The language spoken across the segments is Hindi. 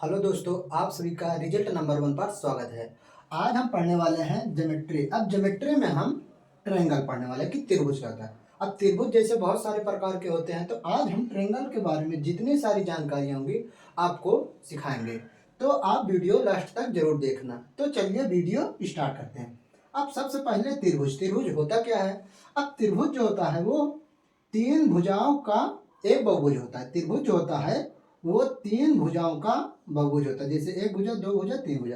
हेलो दोस्तों, आप सभी का रिजल्ट नंबर 1 पर स्वागत है। आज हम पढ़ने वाले हैं ज्योमेट्री। अब ज्योमेट्री में हम ट्रायंगल पढ़ने वाले हैं कि त्रिभुज क्या होता है। अब त्रिभुज जैसे बहुत सारे प्रकार के होते हैं, तो आज हम ट्रायंगल के बारे में जितनी सारी जानकारी होंगी आपको सिखाएंगे। तो आप वीडियो लास्ट तक जरूर देखना। तो चलिए वीडियो स्टार्ट करते हैं। अब सबसे पहले त्रिभुज त्रिभुज होता क्या है। अब त्रिभुज जो होता है वो तीन भुजाओं का एक बहुभुज होता है। त्रिभुज जो होता है वो तीन भुजाओं का बहुभुज होता है। जैसे एक भुजा, दो भुजा, तीन भुजा।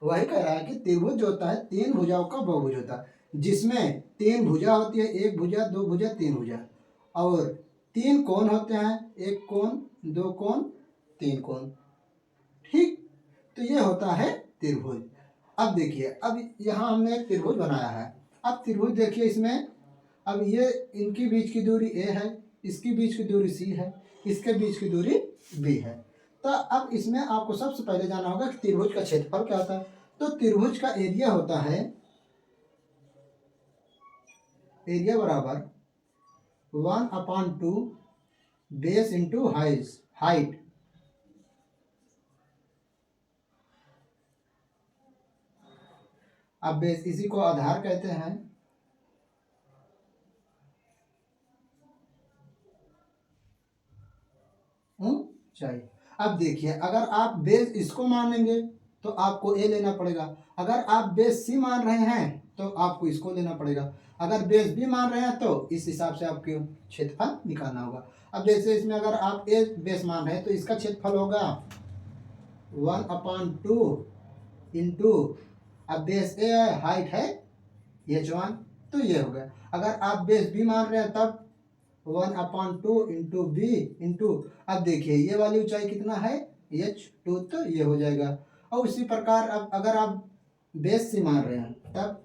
वही कह रहा है कि त्रिभुज जो होता है तीन भुजाओं का बहुभुज होता है, जिसमें तीन भुजा होती है, एक भुजा, दो भुजा, तीन भुजा। और तीन कोण होते हैं, एक कोण, दो कोण, तीन कोण। ठीक, तो ये होता है त्रिभुज। अब देखिए, अब यहाँ हमने एक त्रिभुज बनाया है। अब त्रिभुज देखिए, इसमें अब ये इनकी बीच की दूरी ए है, इसकी बीच की दूरी सी है, इसके बीच की दूरी बी है। तो अब इसमें आपको सबसे पहले जाना होगा कि त्रिभुज का क्षेत्रफल क्या होता है। तो त्रिभुज का एरिया होता है, एरिया बराबर 1/2 बेस इंटू हाइट। अब बेस इसी को आधार कहते हैं। चाहिए। अब देखिए, अगर आप बेस इसको मानेंगे तो आपको ए लेना पड़ेगा। अगर आप बेस सी मान रहे हैं तो आपको इसको लेना पड़ेगा। अगर बेस बी मान रहे हैं तो इस हिसाब से आपको क्षेत्रफल निकालना होगा। अब जैसे इसमें अगर आप ए बेस मान रहे हैं तो इसका क्षेत्रफल होगा 1/2 इंटू, अब बेस ए है, हाइट है h1, तो ये हो गया। अगर आप बेस बी मान रहे हैं तब 1/2 इंटू बी इंटू, अब देखिए ये वाली ऊंचाई कितना है h2, तो ये हो जाएगा। और उसी प्रकार अब अगर आप बेस सी मान रहे हैं तब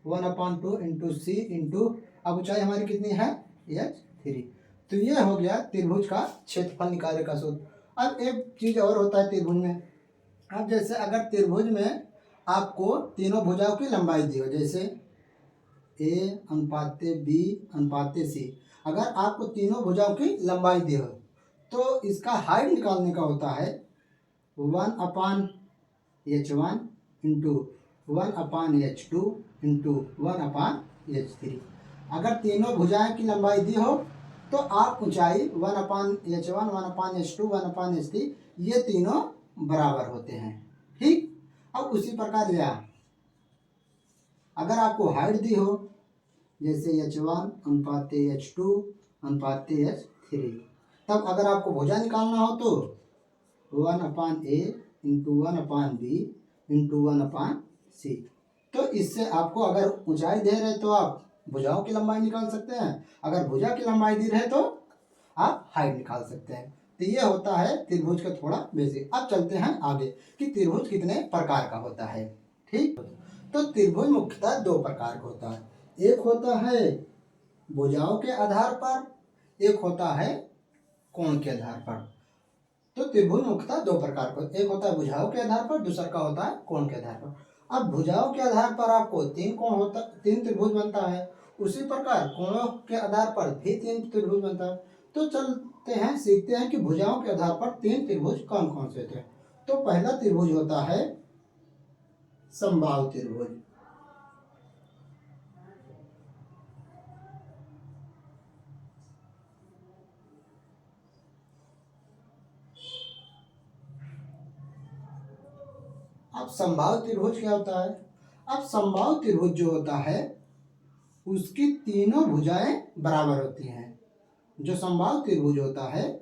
1/2 इंटू सी इंटू, अब ऊंचाई हमारी कितनी है h3। तो ये हो गया त्रिभुज का क्षेत्रफल निकालने का सूत्र। अब एक चीज और होता है त्रिभुज में। अब जैसे अगर त्रिभुज में आपको तीनों भुजाओं की लंबाई दी हो, जैसे ए अनुपाते बी अनुपाते सी, अगर आपको तीनों भुजाओं की लंबाई दी हो तो इसका हाइट निकालने का होता है 1/h1 into 1/h2 into 1/h3। अगर तीनों भुजाएं की लंबाई दी हो तो आप ऊंचाई 1/h1 1/h2 1/h3 ये तीनों बराबर होते हैं। ठीक, अब उसी प्रकार यहाँ अगर आपको हाइट दी हो, जैसे h1 अनुपाते h2 अनुपाते h3, तब अगर आपको भुजा निकालना हो तो 1/a into 1/b into 1/c। तो इससे आपको अगर ऊंचाई दे रहे तो आप भुजाओं की लंबाई निकाल सकते हैं, अगर भुजा की लंबाई दी रहे तो आप हाइट निकाल सकते हैं। तो ये होता है त्रिभुज का थोड़ा बेसिक। अब चलते हैं आगे कि त्रिभुज कितने प्रकार का होता है। ठीक, तो त्रिभुज मुख्यतः दो प्रकार का होता है। एक होता है भुजाओं के आधार पर, एक होता है कोण के आधार पर। तो त्रिभुज मुख्यतः दो प्रकार का, एक होता है भुजाओं के आधार पर, दूसरा का होता है कोण के आधार पर। अब भुजाओं के आधार पर आपको तीन त्रिभुज बनता है। उसी प्रकार कोणों के आधार पर भी तीन त्रिभुज बनता है। तो चलते हैं, सीखते हैं कि भुजाओं के आधार पर तीन त्रिभुज कौन कौन से होते हैं। तो पहला त्रिभुज होता है समबाहु त्रिभुज। अब समबाहु त्रिभुज क्या होता है। अब समबाहु त्रिभुज जो होता है उसकी तीनों भुजाएं बराबर होती हैं। जो समबाहु त्रिभुज होता है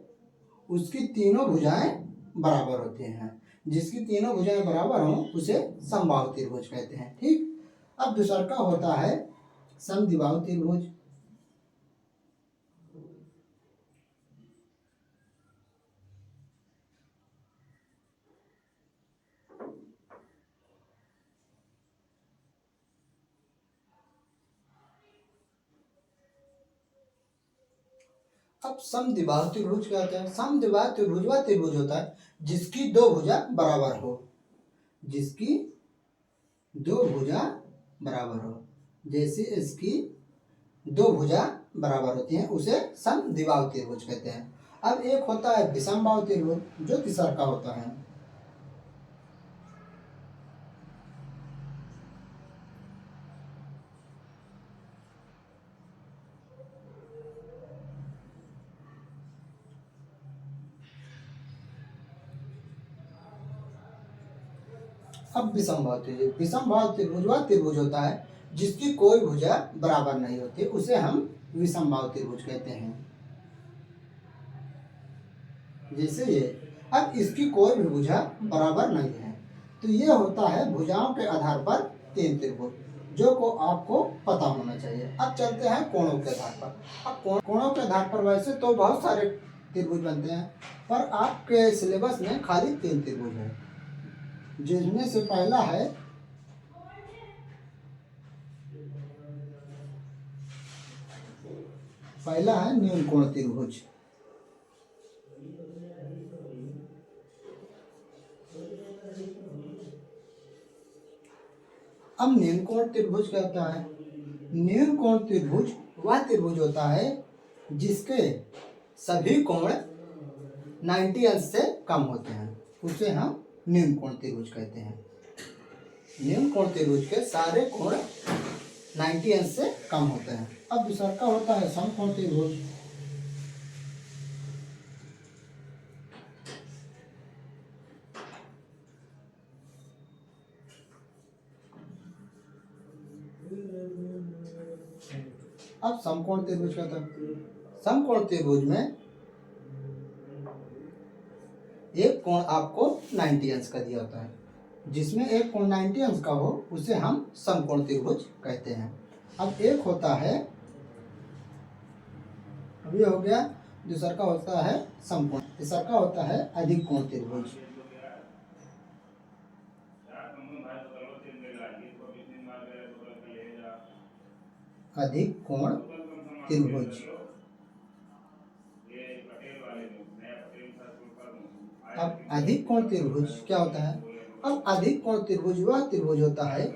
उसकी तीनों भुजाएं बराबर होती हैं। जिसकी तीनों भुजाएं बराबर हों उसे समबाहु त्रिभुज कहते हैं। ठीक, अब दूसरा का होता है समद्विबाहु त्रिभुज। अब समद्विबाहु त्रिभुज क्या होता है। समद्विबाहु त्रिभुज वह त्रिभुज होता है जिसकी दो भुजा बराबर हो, जिसकी दो भुजा बराबर हो। जैसे इसकी दो भुजा बराबर होती हैं उसे समद्विबाहु त्रिभुज कहते हैं। अब एक होता है विषमबाहु त्रिभुज जो तीसरा का होता है। अब विषमबाहु त्रिभुज, विषमबाहु त्रिभुज वह त्रिभुज होता है जिसकी कोई भुजा बराबर नहीं होती, उसे हम विषमबाहु त्रिभुज कहते हैं। जैसे ये, अब इसकी कोई भी भुजा बराबर नहीं है, तो ये होता है भुजाओं के आधार पर तीन त्रिभुज, जो को आपको पता होना चाहिए। अब चलते हैं कोणों के आधार पर। अब कोणों के आधार पर वैसे तो बहुत सारे त्रिभुज बनते हैं, पर आपके सिलेबस में खाली तीन त्रिभुज है, जिसमें से पहला है न्यून कोण त्रिभुज। अब न्यून कोण त्रिभुज क्या होता है? न्यून कोण त्रिभुज वह त्रिभुज होता है जिसके सभी कोण 90 अंश से कम होते हैं, उसे हम न्यून कोण त्रिभुज कहते हैं। न्यून कोण त्रिभुज के सारे कोण 90 अंश से कम होते हैं। अब दूसरा का होता है समकोण त्रिभुज। अब समकोण त्रिभुज क्या था? समकोण त्रिभुज में एक कोण आपको 90 अंश का दिया होता है, जिसमें एक कोण 90 अंश का हो उसे हम समकोण त्रिभुज कहते हैं। अब एक होता है, अभी हो गया, दूसरा का होता है समकोण, तीसरा का होता है अधिक कोण त्रिभुज। अधिक कोण त्रिभुज। अब अधिक कोण त्रिभुज क्या होता है? अब अधिक कोण त्रिभुज वह त्रिभुज होता है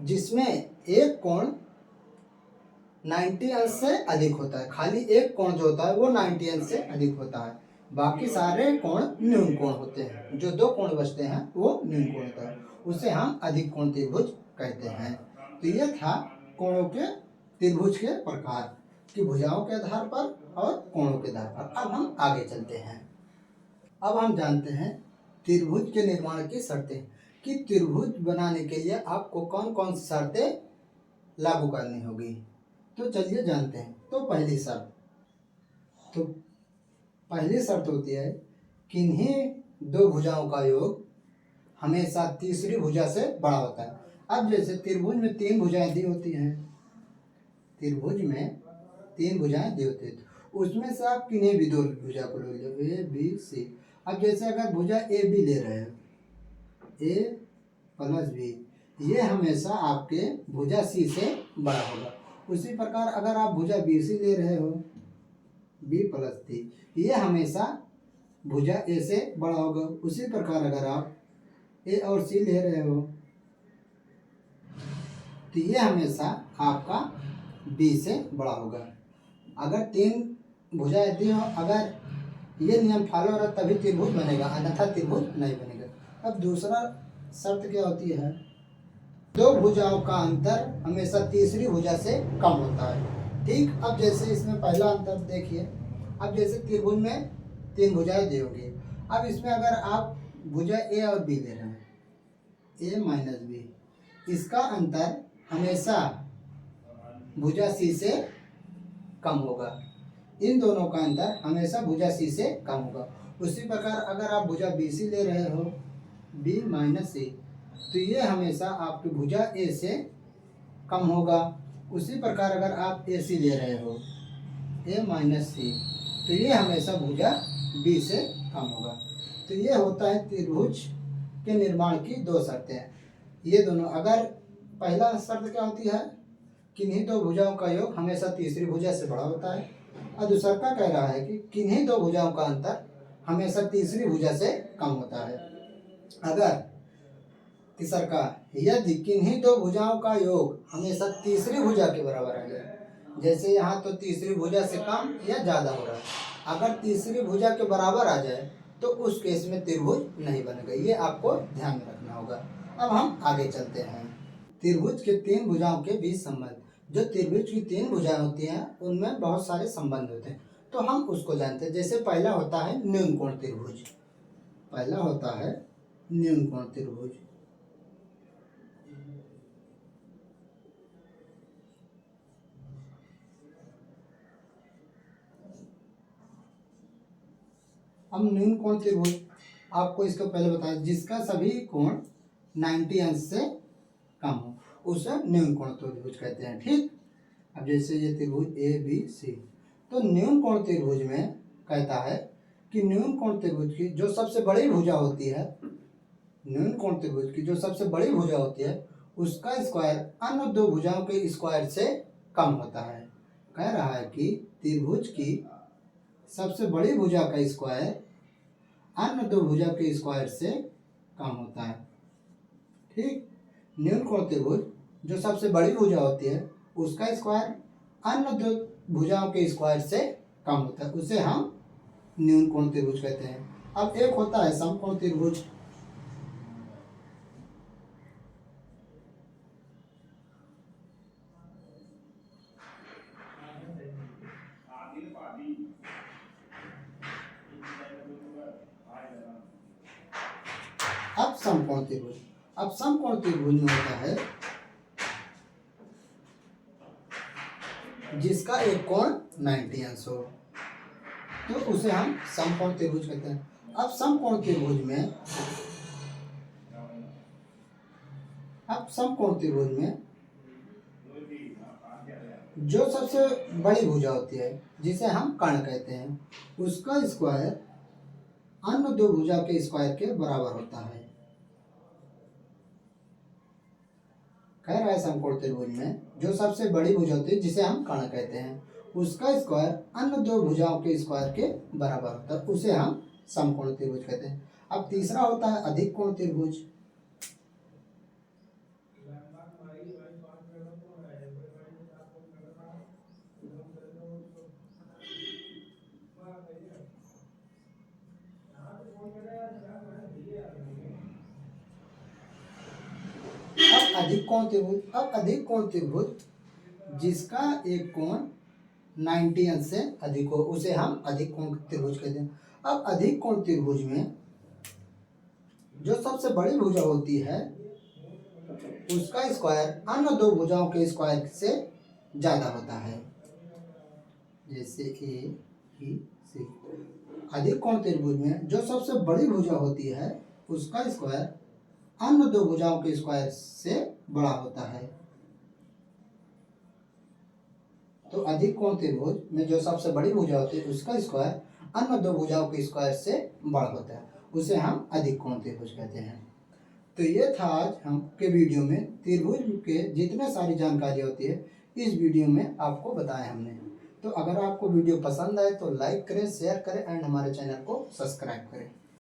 जिसमें एक कोण 90 अंश से अधिक होता है, खाली एक कोण जो होता है वो 90 अंश से अधिक होता है, बाकी सारे कोण न्यून कोण होते हैं। जो दो कोण बचते हैं वो न्यून कोण होता है, उसे हम अधिक कोण त्रिभुज कहते हैं। तो ये था कोणों के त्रिभुज के प्रकार की भुजाओं के आधार पर और कोणों के आधार पर। अब हम आगे चलते हैं। अब हम जानते हैं त्रिभुज के निर्माण की शर्तें, कि त्रिभुज बनाने के लिए आपको कौन कौन सी शर्तें लागू करनी होगी। तो चलिए जानते हैं। तो पहली शर्त होती है किन्हीं दो भुजाओं का योग हमेशा तीसरी भुजा से बड़ा होता है। अब जैसे त्रिभुज में तीन भुजाएं दी होती हैं, त्रिभुज में तीन भुजाएं दी होती है, उसमें से आप किन्हीं भी दो भुजा को ले लो, ए बी सी। अब जैसे अगर भुजा ए बी ले रहे हैं, ए प्लस बी, ये हमेशा आपके भुजा सी से बड़ा होगा। उसी प्रकार अगर आप भुजा बी सी ले रहे हो, बी प्लस सी, ये हमेशा भुजा ए से बड़ा होगा। उसी प्रकार अगर आप ए और सी ले रहे हो तो ये हमेशा आपका बी से बड़ा होगा। अगर तीन भुजाएं दी हो, अगर ये नियम फॉलो हो रहा तभी त्रिभुज बनेगा, अन्यथा त्रिभुज नहीं बनेगा। अब दूसरा शर्त क्या होती है? दो भुजाओं का अंतर हमेशा तीसरी भुजा से कम होता है। ठीक, अब जैसे इसमें पहला अंतर देखिए। अब जैसे त्रिभुज में तीन भुजाएं दी होगी, अब इसमें अगर आप भुजा ए और बी ले रहे हैं, ए माइनस बी, इसका अंतर हमेशा भुजा सी से कम होगा। इन दोनों का अंतर हमेशा भुजा सी से कम होगा। उसी प्रकार अगर आप भुजा बी सी ले रहे हो, बी माइनस सी, तो ये हमेशा आपकी भुजा ए से कम होगा। उसी प्रकार अगर आप ए सी ले रहे हो, ए माइनस सी, तो ये हमेशा भुजा बी से कम होगा। तो ये होता है त्रिभुज के निर्माण की दो शर्तें। ये दोनों, अगर पहला शर्त क्या होती है? किन्हीं दो भुजाओं का योग हमेशा तीसरी भुजा से बड़ा होता है, और दूसरा का कह रहा है कि किन्हीं दो भुजाओं का अंतर हमेशा तीसरी भुजा से कम होता है। अगर तीसरा का, यदि किन्हीं दो भुजाओं का योग हमेशा तीसरी भुजा के बराबर आ जाए, जैसे यहाँ तो तीसरी भुजा से कम या ज़्यादा हो रहा है, अगर तीसरी भुजा के बराबर आ जाए तो उस केस में त्रिभुज नहीं बनेगा। ये आपको ध्यान में रखना होगा। अब हम आगे चलते हैं। त्रिभुज के तीन भुजाओं के बीच संबंध। जो त्रिभुज की तीन भुजाएं होती हैं उनमें बहुत सारे संबंध होते हैं, तो हम उसको जानते हैं। जैसे पहला होता है न्यून कोण त्रिभुज। पहला होता है न्यून कोण त्रिभुज। अब न्यून कोण त्रिभुज आपको इसको पहले बताया, जिसका सभी कोण 90 अंश से कम हो उसे न्यून कोण त्रिभुज कहते हैं। ठीक, अब जैसे ये त्रिभुज ए बी सी, तो न्यून कोण त्रिभुज में कहता है कि न्यून कोण त्रिभुज की जो सबसे बड़ी भुजा होती है, न्यून कोण त्रिभुज की जो सबसे बड़ी भुजा होती है उसका स्क्वायर अन्य दो भुजाओं के स्क्वायर से कम होता है। कह रहा है कि त्रिभुज की सबसे बड़ी भुजा का स्क्वायर अन्य दो भुजा के स्क्वायर से कम होता है। ठीक, न्यून कोण त्रिभुज जो सबसे बड़ी भुजा होती है उसका स्क्वायर अन्य दो भुजाओं के स्क्वायर से कम होता है, उसे हम न्यून कोण त्रिभुज कहते हैं। अब एक होता है समकोण त्रिभुज। अब समकोण त्रिभुज, अब समकोण त्रिभुज में होता है जिसका एक कोण 90 अंश हो, तो उसे हम समकोण त्रिभुज कहते हैं। अब समकोण त्रिभुज में, अब समकोण त्रिभुज में जो सबसे बड़ी भुजा होती है जिसे हम कर्ण कहते हैं उसका स्क्वायर अन्य दो भुजा के स्क्वायर के बराबर होता है। कह रहा है समकोण त्रिभुज में जो सबसे बड़ी भुजा होती है जिसे हम कर्ण कहते हैं उसका स्क्वायर अन्य दो भुजाओं के स्क्वायर के बराबर होता है, उसे हम समकोण त्रिभुज कहते हैं। अब तीसरा होता है अधिक कोण त्रिभुज। अब अधिक कोण त्रिभुज, अब अधिक कोण त्रिभुज जिसका एक कोण 90 अंश से अधिक हो उसे हम अधिक कोण त्रिभुज कहते हैं। अब अधिक कोण त्रिभुज में जो सबसे बड़ी भुजा होती है उसका स्क्वायर अन्य दो भुजाओं के स्क्वायर से ज्यादा होता है, जैसे ए बी सी। अधिक कोण त्रिभुज में जो सबसे बड़ी भुजा होती है उसका स्क्वायर अन्य दो भुजाओं के स्क्वायर से बड़ा होता है। तो अधिक कोण त्रिभुज में जो सबसे बड़ी भुजा होती है उसका स्क्वायर अन्य दो भुजाओं के स्क्वायर से बड़ा होता है, उसे हम अधिक कोण त्रिभुज कहते हैं। तो ये था आज हम के वीडियो में त्रिभुज के जितने सारी जानकारी होती है इस वीडियो में आपको बताया हमने। तो अगर आपको वीडियो पसंद आए तो लाइक करें, शेयर करें एंड हमारे चैनल को सब्सक्राइब करें।